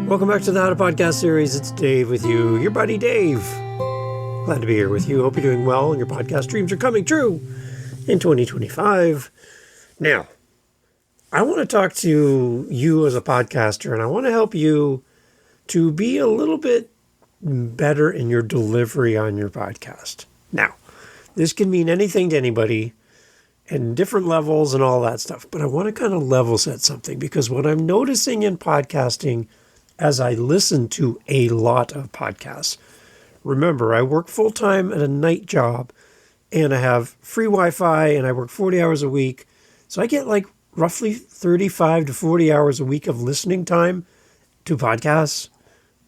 Welcome back to the How to Podcast series. It's Dave with you, your buddy Dave. Glad to be here with you. Hope you're doing well and your podcast dreams are coming true in 2025. Now, I want to talk to you as a podcaster, and I want to help you to be a little bit better in your delivery on your podcast. Now, this can mean anything to anybody and different levels and all that stuff, but I want to kind of level set something, because what I'm noticing in podcasting as I listen to a lot of podcasts, remember, I work full-time at a night job and I have free Wi-Fi and I work 40 hours a week. So I get like roughly 35 to 40 hours a week of listening time to podcasts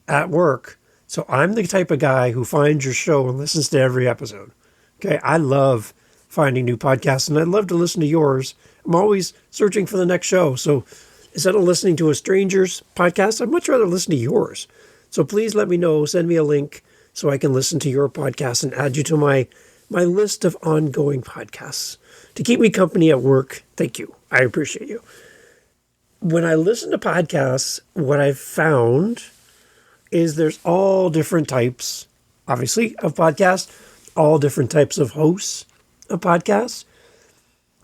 at work. So I'm the type of guy who finds your show and listens to every episode. Okay, I love finding new podcasts and I'd love to listen to yours. I'm always searching for the next show. So instead of listening to a stranger's podcast, I'd much rather listen to yours. So please let me know, send me a link so I can listen to your podcast and add you to my list of ongoing podcasts to keep me company at work. Thank you. I appreciate you. When I listen to podcasts, what I've found is there's all different types, obviously, of podcasts, all different types of hosts of podcasts.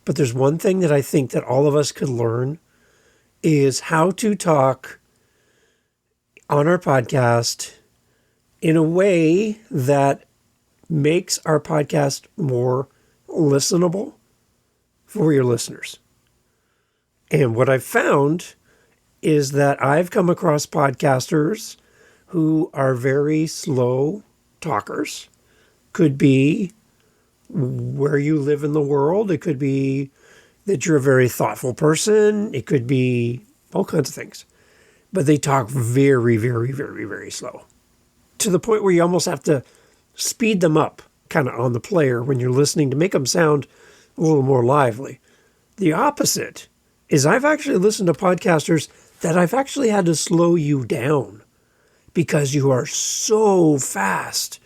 But there's one thing that I think that all of us could learn is how to talk on our podcast in a way that makes our podcast more listenable for your listeners. And what I've found is that I've come across podcasters who are very slow talkers. Could be where you live in the world. It could be that you're a very thoughtful person. It could be all kinds of things. But they talk very, very, very, very slow, to the point where you almost have to speed them up kind of on the player when you're listening to make them sound a little more lively. The opposite is I've actually listened to podcasters that I've actually had to slow you down because you are so fast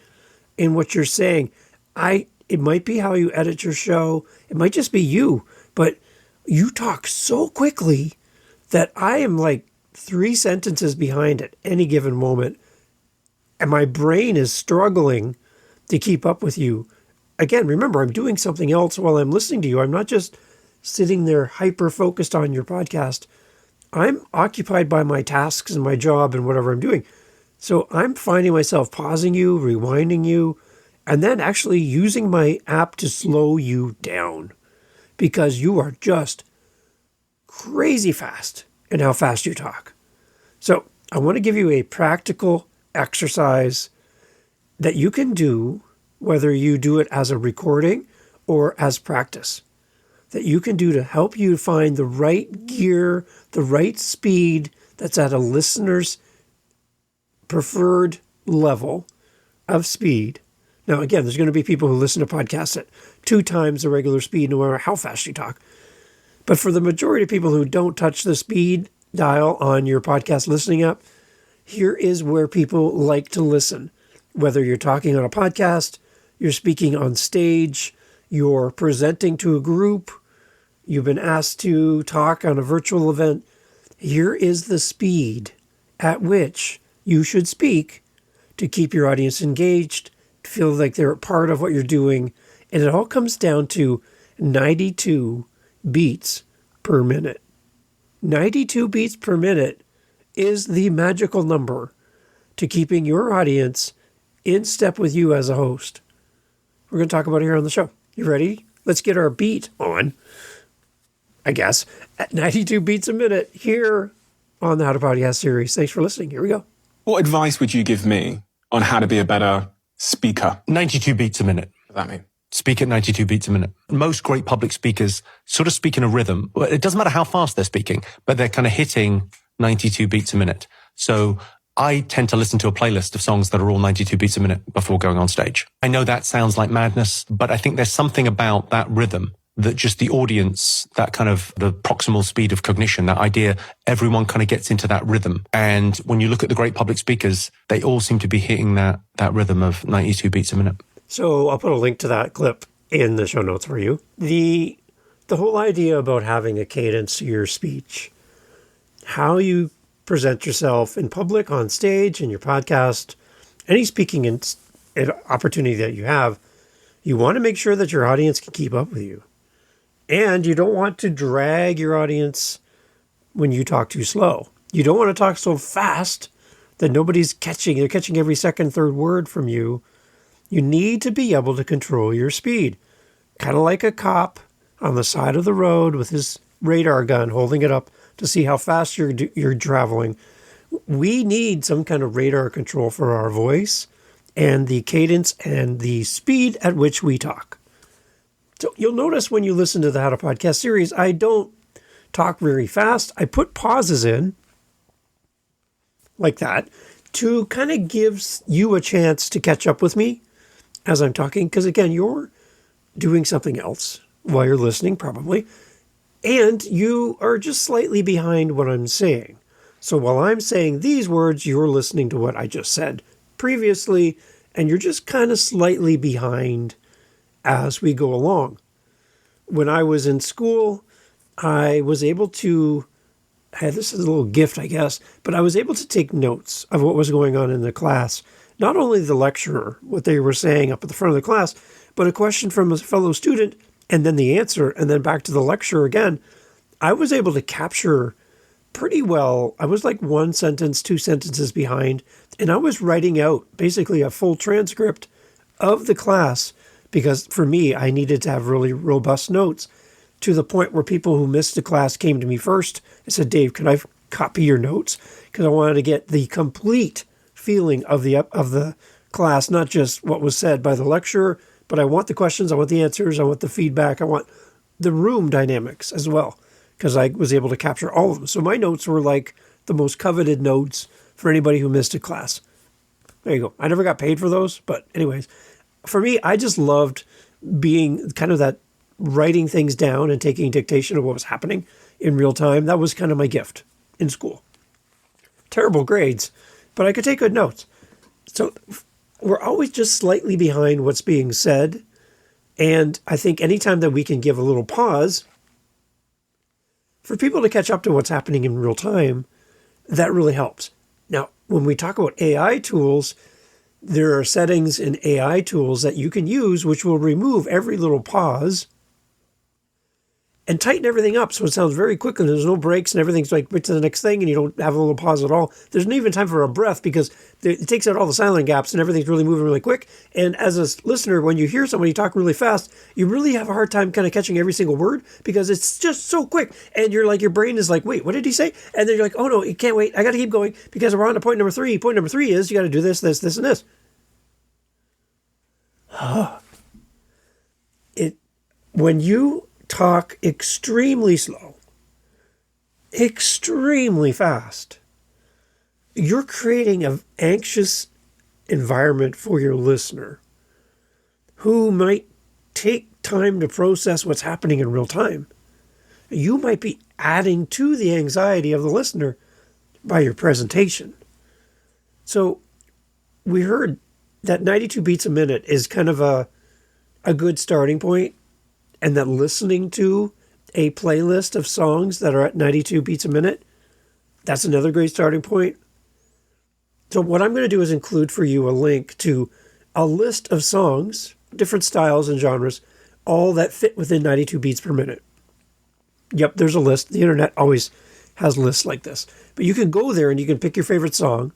in what you're saying. It might be how you edit your show. It might just be you, but you talk so quickly that I am like 3 sentences behind at any given moment. And my brain is struggling to keep up with you. Again, remember, I'm doing something else while I'm listening to you. I'm not just sitting there hyper-focused on your podcast. I'm occupied by my tasks and my job and whatever I'm doing. So I'm finding myself pausing you, rewinding you, and then actually using my app to slow you down because you are just crazy fast in how fast you talk. So I want to give you a practical exercise that you can do, whether you do it as a recording or as practice, that you can do to help you find the right gear, the right speed that's at a listener's preferred level of speed. Now, again, there's going to be people who listen to podcasts at 2 times the regular speed, no matter how fast you talk. But for the majority of people who don't touch the speed dial on your podcast listening app, here is where people like to listen. Whether you're talking on a podcast, you're speaking on stage, you're presenting to a group, you've been asked to talk on a virtual event, here is the speed at which you should speak to keep your audience engaged, to feel like they're a part of what you're doing. And it all comes down to 92 beats per minute. 92 beats per minute is the magical number to keeping your audience in step with you as a host. We're going to talk about it here on the show. You ready? Let's get our beat on, I guess, at 92 beats a minute here on the How to Podcast series. Thanks for listening. Here we go. What advice would you give me on how to be a better speaker? 92 beats a minute. What does that mean? Speak at 92 beats a minute. Most great public speakers sort of speak in a rhythm. It doesn't matter how fast they're speaking, but they're kind of hitting 92 beats a minute. So I tend to listen to a playlist of songs that are all 92 beats a minute before going on stage. I know that sounds like madness, but I think there's something about that rhythm that just the audience, that kind of the proximal speed of cognition, that idea, everyone kind of gets into that rhythm. And when you look at the great public speakers, they all seem to be hitting that rhythm of 92 beats a minute. So I'll put a link to that clip in the show notes for you. The whole idea about having a cadence to your speech, how you present yourself in public, on stage, in your podcast, any speaking opportunity that you have, you want to make sure that your audience can keep up with you. And you don't want to drag your audience when you talk too slow. You don't want to talk so fast that nobody's catching. They're catching every second, third word from you. You need to be able to control your speed. Kind of like a cop on the side of the road with his radar gun holding it up to see how fast you're traveling. We need some kind of radar control for our voice and the cadence and the speed at which we talk. So you'll notice when you listen to the How to Podcast series, I don't talk very fast. I put pauses in like that to kind of give you a chance to catch up with me as I'm talking. Because again, you're doing something else while you're listening probably. And you are just slightly behind what I'm saying. So while I'm saying these words, you're listening to what I just said previously, and you're just kind of slightly behind as we go along. When I was in school, I was able to, this is a little gift, I guess, but I was able to take notes of what was going on in the class. Not only the lecturer, what they were saying up at the front of the class, but a question from a fellow student, and then the answer, and then back to the lecturer again. I was able to capture pretty well. I was like 1 sentence, 2 sentences behind, and I was writing out basically a full transcript of the class because for me, I needed to have really robust notes to the point where people who missed the class came to me first and said, Dave, can I copy your notes? Because I wanted to get the complete feeling of the class, not just what was said by the lecturer, but I want the questions, I want the answers, I want the feedback, I want the room dynamics as well, because I was able to capture all of them. So my notes were like the most coveted notes for anybody who missed a class. There you go. I never got paid for those, but anyways, for me, I just loved being kind of that writing things down and taking dictation of what was happening in real time. That was kind of my gift in school. Terrible grades, but I could take good notes. So we're always just slightly behind what's being said. And I think anytime that we can give a little pause for people to catch up to what's happening in real time, that really helps. Now, when we talk about AI tools, there are settings in AI tools that you can use which will remove every little pause and tighten everything up so it sounds very quick and there's no breaks and everything's like right to the next thing and you don't have a little pause at all. There's not even time for a breath because it takes out all the silent gaps and everything's really moving really quick. And as a listener, when you hear somebody talk really fast, you really have a hard time kind of catching every single word because it's just so quick. And you're like, your brain is like, wait, what did he say? And then you're like, oh no, you can't wait. I got to keep going because we're on to point number 3. Point number 3 is you got to do this, this, this, and this. When you talk extremely slow, extremely fast, you're creating an anxious environment for your listener who might take time to process what's happening in real time. You might be adding to the anxiety of the listener by your presentation. So we heard that 92 beats a minute is kind of a good starting point, and that listening to a playlist of songs that are at 92 beats a minute, that's another great starting point. So what I'm going to do is include for you a link to a list of songs, different styles and genres, all that fit within 92 beats per minute. Yep, there's a list. The internet always has lists like this. But you can go there and you can pick your favorite song.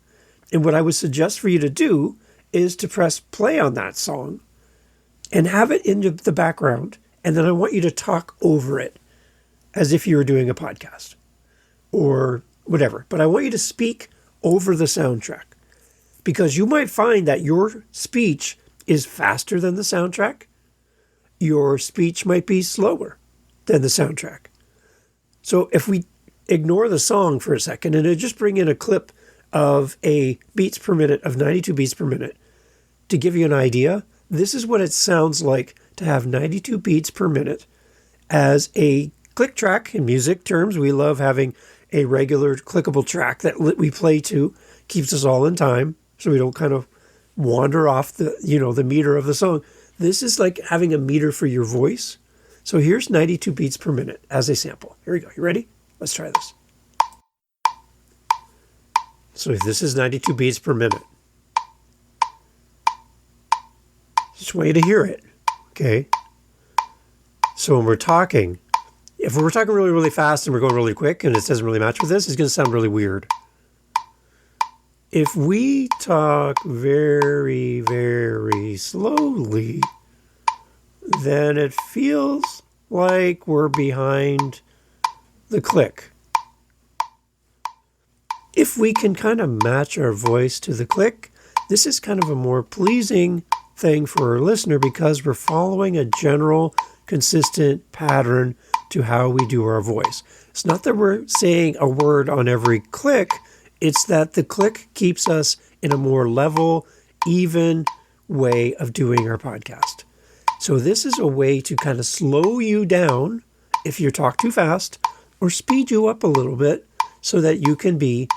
And what I would suggest for you to do is to press play on that song and have it in the background. And then I want you to talk over it as if you were doing a podcast or whatever. But I want you to speak over the soundtrack because you might find that your speech is faster than the soundtrack. Your speech might be slower than the soundtrack. So if we ignore the song for a second and just bring in a clip of a beats per minute of 92 beats per minute to give you an idea, this is what it sounds like to have 92 beats per minute as a click track. In music terms, we love having a regular clickable track that we play to, keeps us all in time so we don't kind of wander off the meter of the song. This is like having a meter for your voice. So here's 92 beats per minute as a sample. Here we go. You ready? Let's try this. So this is 92 beats per minute. Just want you to hear it, okay? So when we're talking, if we're talking really, really fast and we're going really quick and it doesn't really match with this, it's going to sound really weird. If we talk very, very slowly, then it feels like we're behind the click. If we can kind of match our voice to the click, this is kind of a more pleasing thing for our listener because we're following a general, consistent pattern to how we do our voice. It's not that we're saying a word on every click, it's that the click keeps us in a more level, even way of doing our podcast. So this is a way to kind of slow you down if you talk too fast or speed you up a little bit so that you can be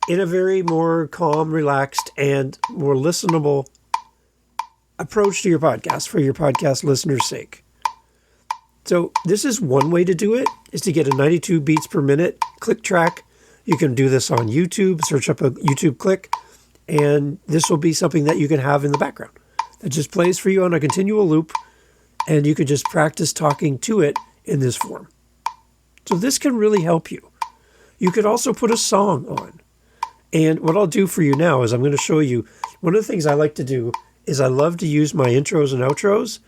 in a very more calm, relaxed, and more listenable approach to your podcast for your podcast listeners' sake. So this is one way to do it, is to get a 92 beats per minute click track. You can do this on YouTube, search up a YouTube click, and this will be something that you can have in the background. That just plays for you on a continual loop, and you could just practice talking to it in this form. So this can really help you. You could also put a song on. And what I'll do for you now is I'm going to show you, one of the things I like to do is I love to use my intros and outros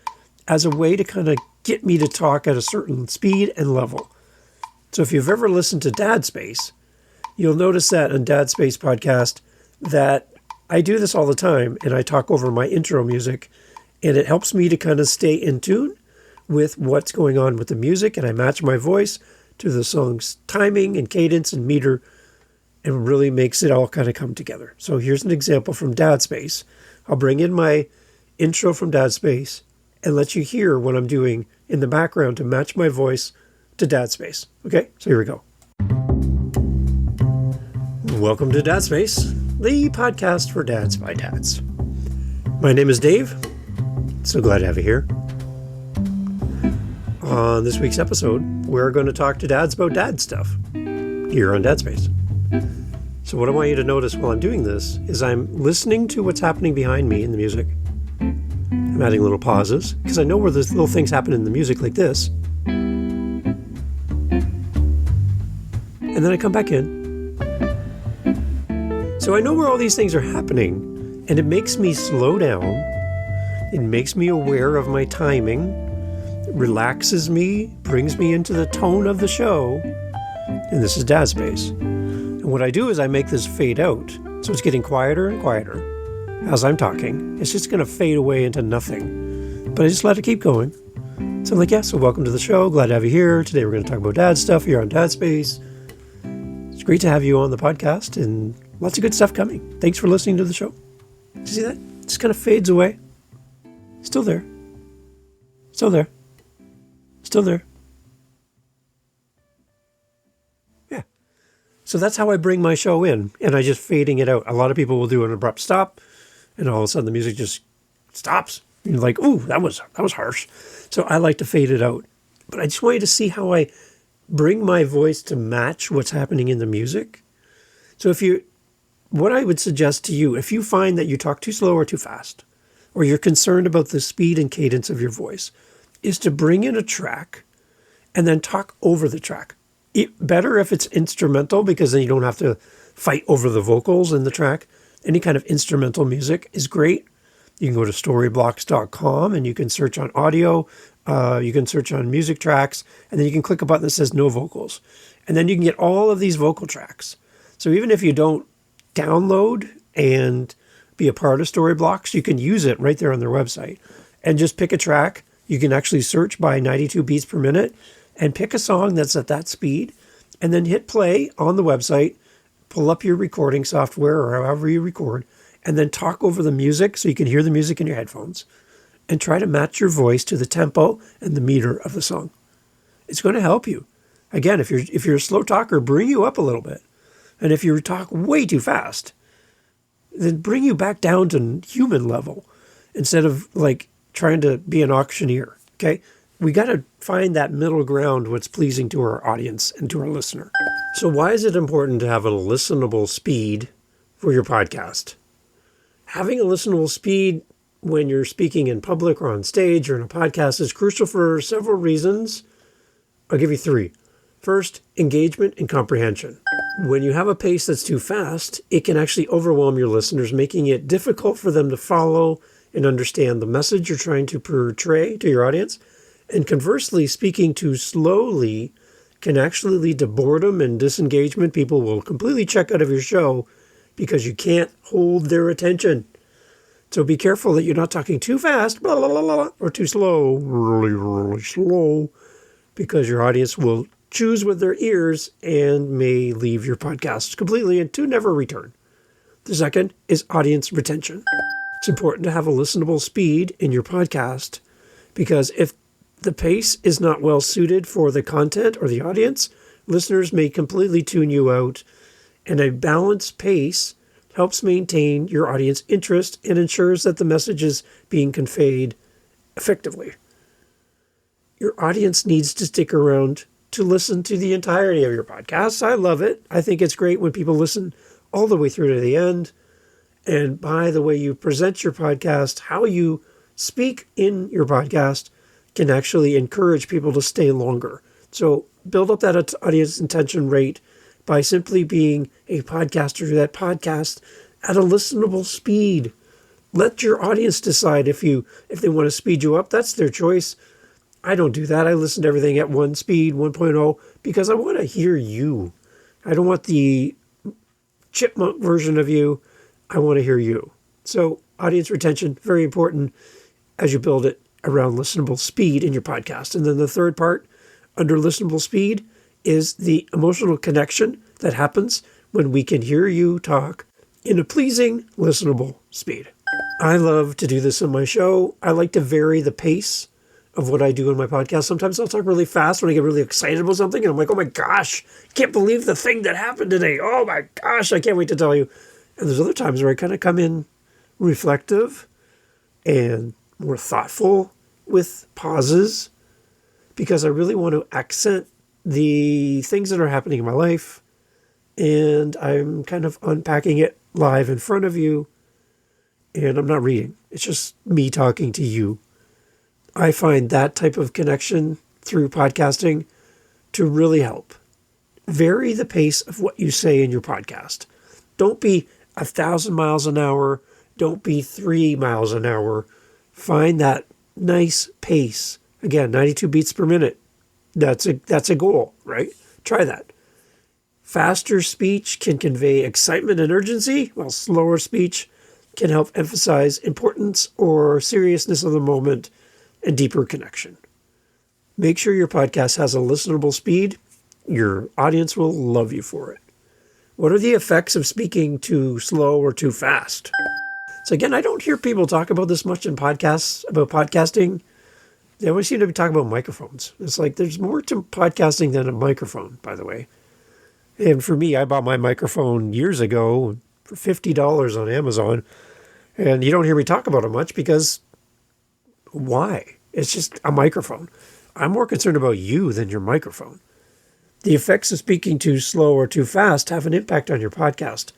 as a way to kind of get me to talk at a certain speed and level. So if you've ever listened to Dad Space, you'll notice that on Dad Space podcast that I do this all the time and I talk over my intro music and it helps me to kind of stay in tune with what's going on with the music and I match my voice to the song's timing and cadence and meter and really makes it all kind of come together. So here's an example from Dad Space. I'll bring in my intro from Dad Space and let you hear what I'm doing in the background to match my voice to Dad Space. Okay, so here we go. Welcome to Dad Space, the podcast for dads by dads. My name is Dave. So glad to have you here. On this week's episode, we're going to talk to dads about dad stuff here on Dad Space. So what I want you to notice while I'm doing this is I'm listening to what's happening behind me in the music. I'm adding little pauses because I know where there's little things happen in the music like this. And then I come back in. So I know where all these things are happening and it makes me slow down. It makes me aware of my timing, it relaxes me, brings me into the tone of the show. And this is Dad Space. And what I do is I make this fade out. So it's getting quieter and quieter as I'm talking. It's just going to fade away into nothing. But I just let it keep going. So I'm like, yeah, so welcome to the show. Glad to have you here. Today we're going to talk about dad stuff here on Dad Space. It's great to have you on the podcast and lots of good stuff coming. Thanks for listening to the show. You see that? It just kind of fades away. Still there. Still there. Still there. Yeah. So that's how I bring my show in, and I just fading it out. A lot of people will do an abrupt stop, and all of a sudden the music just stops. And you're like, ooh, that was harsh. So I like to fade it out. But I just want you to see how I bring my voice to match what's happening in the music. So what I would suggest to you, if you find that you talk too slow or too fast, or you're concerned about the speed and cadence of your voice, is to bring in a track and then talk over the track. Better if it's instrumental because then you don't have to fight over the vocals in the track. Any kind of instrumental music is great. You can go to storyblocks.com and you can search on audio. You can search on music tracks, and then you can click a button that says no vocals. And then you can get all of these vocal tracks. So even if you don't download and be a part of Storyblocks, you can use it right there on their website and just pick a track. You can actually search by 92 beats per minute and pick a song that's at that speed and then hit play on the website, pull up your recording software or however you record, and then talk over the music so you can hear the music in your headphones and try to match your voice to the tempo and the meter of the song. It's going to help you. Again, if you're a slow talker, bring you up a little bit. And if you talk way too fast, then bring you back down to human level instead of like trying to be an auctioneer. Okay. We got to find that middle ground, what's pleasing to our audience and to our listener. So why is it important to have a listenable speed for your podcast. Having a listenable speed when you're speaking in public or on stage or in a podcast is crucial for several reasons. I'll give you 3. First, engagement and comprehension. When you have a pace that's too fast, it can actually overwhelm your listeners, making it difficult for them to follow and understand the message you're trying to portray to your audience. And conversely, speaking too slowly can actually lead to boredom and disengagement. People will completely check out of your show because you can't hold their attention. So be careful that you're not talking too fast, blah, blah, blah, blah, or too slow, really, really slow, because your audience will choose with their ears and may leave your podcast completely and to never return. The second is audience retention. It's important to have a listenable speed in your podcast because if the pace is not well suited for the content or the audience, listeners may completely tune you out, and a balanced pace helps maintain your audience interest and ensures that the message is being conveyed effectively. Your audience needs to stick around to listen to the entirety of your podcast. I love it. I think it's great when people listen all the way through to the end. And by the way you present your podcast, how you speak in your podcast can actually encourage people to stay longer. So build up that audience retention rate by simply being a podcaster that podcasts at a listenable speed. Let your audience decide if they want to speed you up. That's their choice. I don't do that. I listen to everything at 1 speed, 1.0, because I want to hear you. I don't want the chipmunk version of you. I want to hear you. So audience retention, very important as you build it around listenable speed in your podcast. And then the third part under listenable speed is the emotional connection that happens when we can hear you talk in a pleasing, listenable speed. I love to do this in my show. I like to vary the pace of what I do in my podcast. Sometimes I'll talk really fast when I get really excited about something, and I'm like, oh my gosh, can't believe the thing that happened today. Oh my gosh, I can't wait to tell you. And there's other times where I kind of come in reflective and more thoughtful with pauses because I really want to accent the things that are happening in my life, and I'm kind of unpacking it live in front of you, and I'm not reading. It's just me talking to you. I find that type of connection through podcasting to really help. Vary the pace of what you say in your podcast. Don't be 1,000 miles an hour. Don't be 3 miles an hour. Find that nice pace. Again, 92 beats per minute. That's a goal, right? Try that. Faster speech can convey excitement and urgency, while slower speech can help emphasize importance or seriousness of the moment and deeper connection. Make sure your podcast has a listenable speed. Your audience will love you for it. What are the effects of speaking too slow or too fast? So again, I don't hear people talk about this much in podcasts, about podcasting. They always seem to be talking about microphones. It's like there's more to podcasting than a microphone, by the way. And for me, I bought my microphone years ago for $50 on Amazon. And you don't hear me talk about it much because why? It's just a microphone. I'm more concerned about you than your microphone. The effects of speaking too slow or too fast have an impact on your podcast.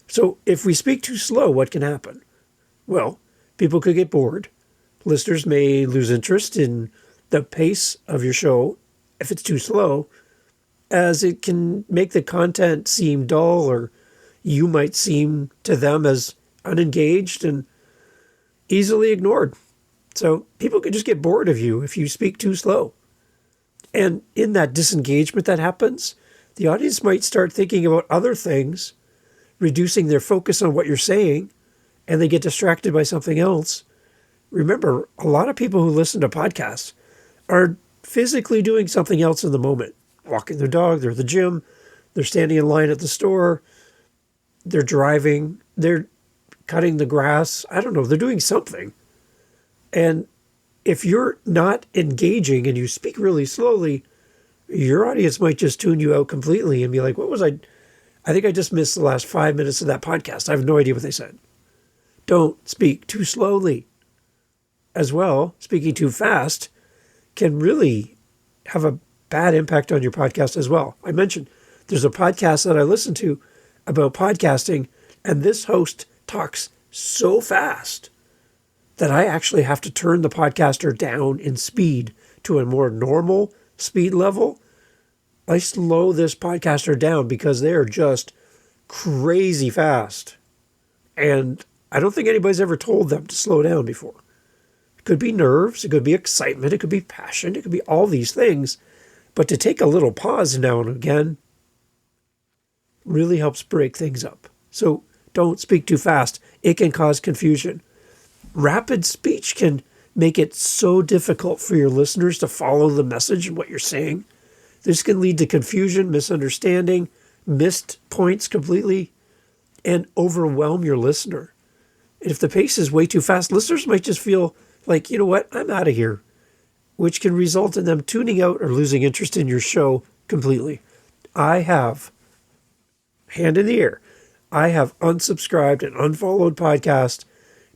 So if we speak too slow, what can happen? Well, people could get bored. Listeners may lose interest in the pace of your show if it's too slow, as it can make the content seem dull, or you might seem to them as unengaged and easily ignored. So people could just get bored of you if you speak too slow. And in that disengagement that happens, the audience might start thinking about other things, reducing their focus on what you're saying, and they get distracted by something else. Remember, a lot of people who listen to podcasts are physically doing something else in the moment. Walking their dog, they're at the gym, they're standing in line at the store, they're driving, they're cutting the grass. I don't know, they're doing something. And if you're not engaging and you speak really slowly, your audience might just tune you out completely and be like, what was I think I just missed the last 5 minutes of that podcast. I have no idea what they said. Don't speak too slowly. As well, speaking too fast can really have a bad impact on your podcast as well. I mentioned there's a podcast that I listen to about podcasting, And this host talks so fast that I actually have to turn the podcaster down in speed to a more normal speed level. I slow this podcaster down because they are just crazy fast. And I don't think anybody's ever told them to slow down before. It could be nerves, it could be excitement, it could be passion, it could be all these things. But to take a little pause now and again really helps break things up. So don't speak too fast. It can cause confusion. Rapid speech can make it so difficult for your listeners to follow the message and what you're saying. This can lead to confusion, misunderstanding, missed points completely, and overwhelm your listener. And if the pace is way too fast, listeners might just feel like, you know what, I'm out of here, which can result in them tuning out or losing interest in your show completely. I have, hand in the air, I have unsubscribed and unfollowed podcasts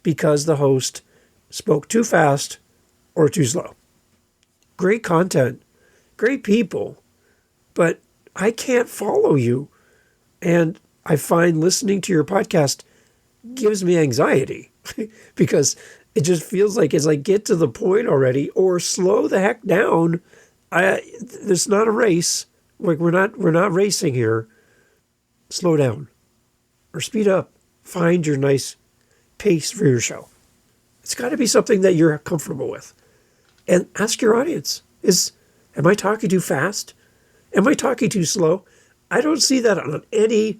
because the host spoke too fast or too slow. Great content, great people, but I can't follow you. And I find listening to your podcast gives me anxiety because it just feels like it's like, get to the point already or slow the heck down. It's not a race. Like we're not racing here. Slow down or speed up. Find your nice pace for your show. It's got to be something that you're comfortable with. And ask your audience, am I talking too fast? Am I talking too slow? I don't see that on any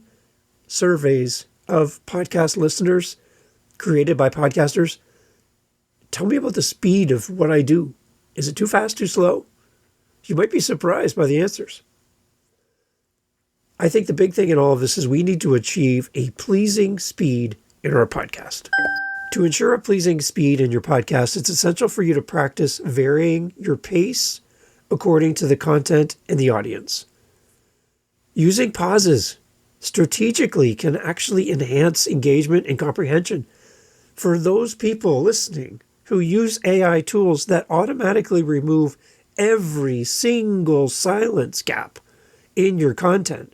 surveys of podcast listeners created by podcasters. Tell me about the speed of what I do. Is it too fast, too slow? You might be surprised by the answers. I think the big thing in all of this is we need to achieve a pleasing speed in our podcast. To ensure a pleasing speed in your podcast, it's essential for you to practice varying your pace according to the content and the audience. Using pauses strategically can actually enhance engagement and comprehension. For those people listening who use AI tools that automatically remove every single silence gap in your content,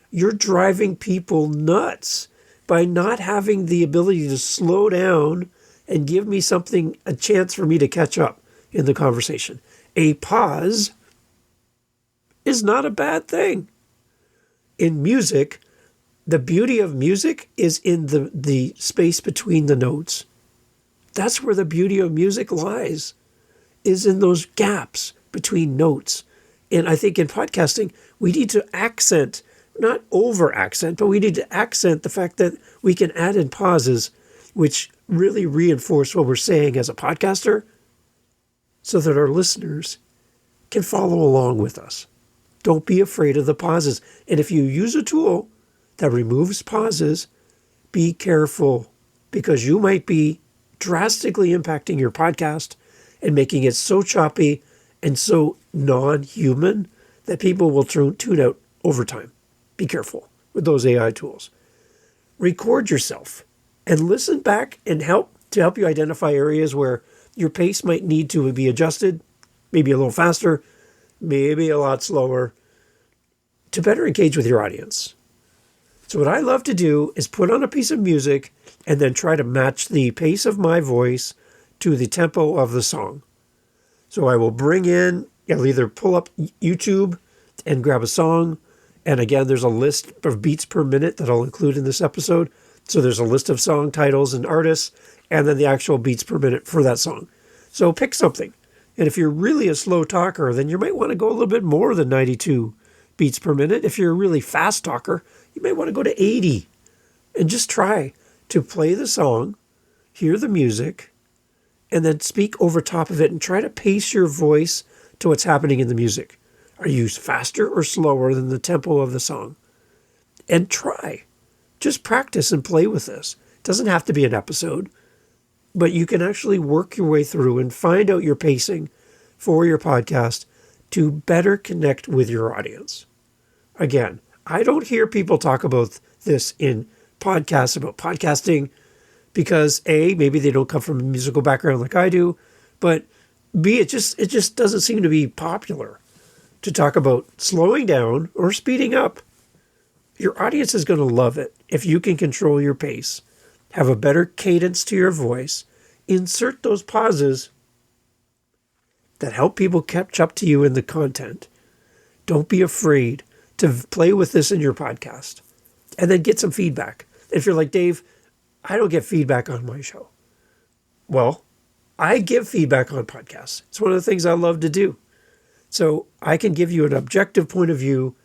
you're driving people nuts by not having the ability to slow down and give me something, a chance for me to catch up in the conversation. A pause is not a bad thing. In music, the beauty of music is in the space between the notes. That's where the beauty of music lies, is in those gaps between notes. And I think in podcasting, we need to accent, not over accent, but we need to accent the fact that we can add in pauses, which really reinforce what we're saying as a podcaster so that our listeners can follow along with us. Don't be afraid of the pauses. And if you use a tool that removes pauses, be careful because you might be drastically impacting your podcast and making it so choppy and so non-human that people will tune out over time. Be careful with those AI tools. Record yourself and listen back and help you identify areas where your pace might need to be adjusted, maybe a little faster, maybe a lot slower, to better engage with your audience. So what I love to do is put on a piece of music and then try to match the pace of my voice to the tempo of the song. So I will I'll either pull up YouTube and grab a song. And again, there's a list of beats per minute that I'll include in this episode. So there's a list of song titles and artists, and then the actual beats per minute for that song. So pick something. And if you're really a slow talker, then you might want to go a little bit more than 92 beats per minute. If you're a really fast talker, you might want to go to 80. And just try to play the song, hear the music, and then speak over top of it and try to pace your voice to what's happening in the music. Are you faster or slower than the tempo of the song? And try. Just practice and play with this. It doesn't have to be an episode, but you can actually work your way through and find out your pacing for your podcast to better connect with your audience. Again, I don't hear people talk about this in podcasts about podcasting because A, maybe they don't come from a musical background like I do, but B, it just doesn't seem to be popular to talk about slowing down or speeding up. Your audience is going to love it. if you can control your pace, have a better cadence to your voice, insert those pauses that help people catch up to you in the content. Don't be afraid to play with this in your podcast and then get some feedback. If you're like, Dave, I don't get feedback on my show. Well, I give feedback on podcasts. It's one of the things I love to do. So I can give you an objective point of view.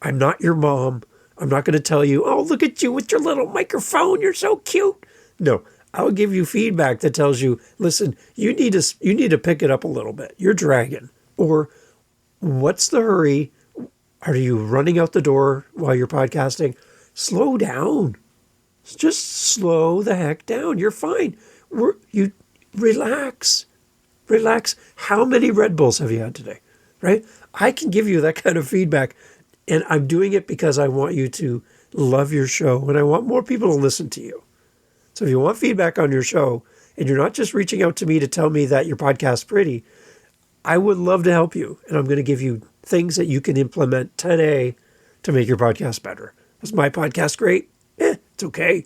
I'm not your mom. I'm not going to tell you, oh, look at you with your little microphone. You're so cute. No, I'll give you feedback that tells you, listen, you need to pick it up a little bit. You're dragging. Or what's the hurry? Are you running out the door while you're podcasting? Slow down. Just slow the heck down. You're fine. You relax. Relax. How many Red Bulls have you had today? Right? I can give you that kind of feedback. And I'm doing it because I want you to love your show and I want more people to listen to you. So if you want feedback on your show and you're not just reaching out to me to tell me that your podcast's pretty, I would love to help you. And I'm going to give you things that you can implement today to make your podcast better. Is my podcast great? It's okay.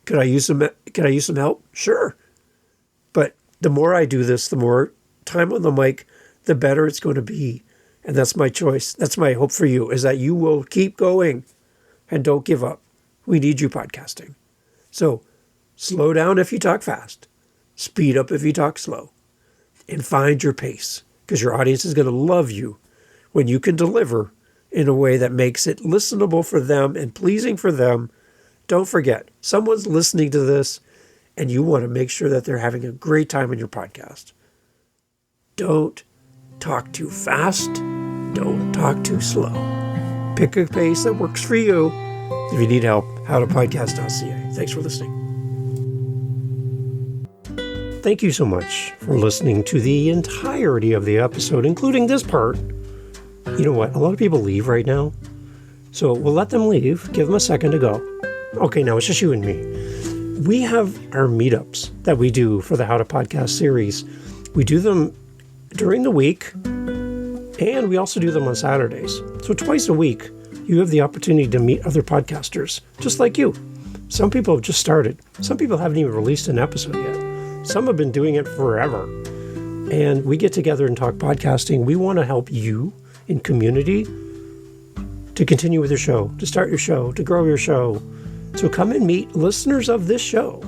Could I use some help? Sure. But the more I do this, the more time on the mic, the better it's going to be. And that's my choice. That's my hope for you, is that you will keep going and don't give up. We need you podcasting. So slow down if you talk fast. Speed up if you talk slow. And find your pace, because your audience is going to love you when you can deliver in a way that makes it listenable for them and pleasing for them. Don't forget, someone's listening to this and you want to make sure that they're having a great time in your podcast. Don't talk too fast. Don't talk too slow. Pick a pace that works for you. If you need help, howtopodcast.ca. Thanks for listening. Thank you so much for listening to the entirety of the episode, including this part. You know what? A lot of people leave right now. So we'll let them leave. Give them a second to go. Okay, now it's just you and me. We have our meetups that we do for the How to Podcast series. We do them during the week, and we also do them on Saturdays. So twice a week, you have the opportunity to meet other podcasters, just like you. Some people have just started. Some people haven't even released an episode yet. Some have been doing it forever. And we get together and talk podcasting. We want to help you in community to continue with your show, to start your show, to grow your show. So come and meet listeners of this show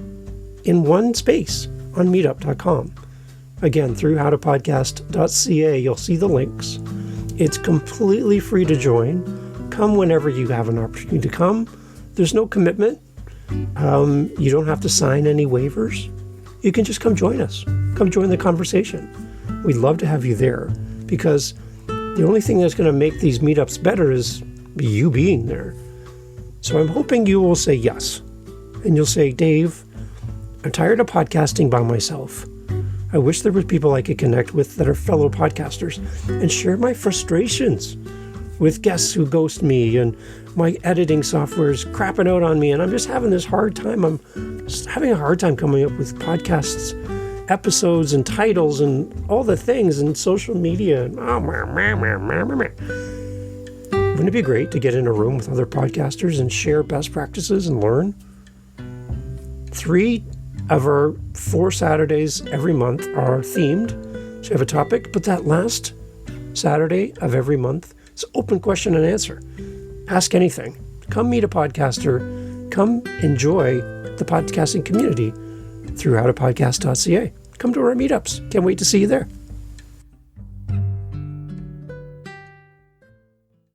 in one space on meetup.com. Again, through howtopodcast.ca, you'll see the links. It's completely free to join. Come whenever you have an opportunity to come. There's no commitment. You don't have to sign any waivers. You can just come join us. Come join the conversation. We'd love to have you there, because the only thing that's going to make these meetups better is you being there. So I'm hoping you will say yes. And you'll say, Dave, I'm tired of podcasting by myself. I wish there were people I could connect with that are fellow podcasters and share my frustrations with guests who ghost me, and my editing software is crapping out on me, and I'm just having this hard time. I'm just having a hard time coming up with podcasts, episodes and titles and all the things, and social media. Wouldn't it be great to get in a room with other podcasters and share best practices and learn? 3 of our 4 Saturdays every month are themed. So you have a topic, but that last Saturday of every month is open question and answer. Ask anything. Come meet a podcaster. Come enjoy the podcasting community through howtopodcast.ca. Come to our meetups. Can't wait to see you there.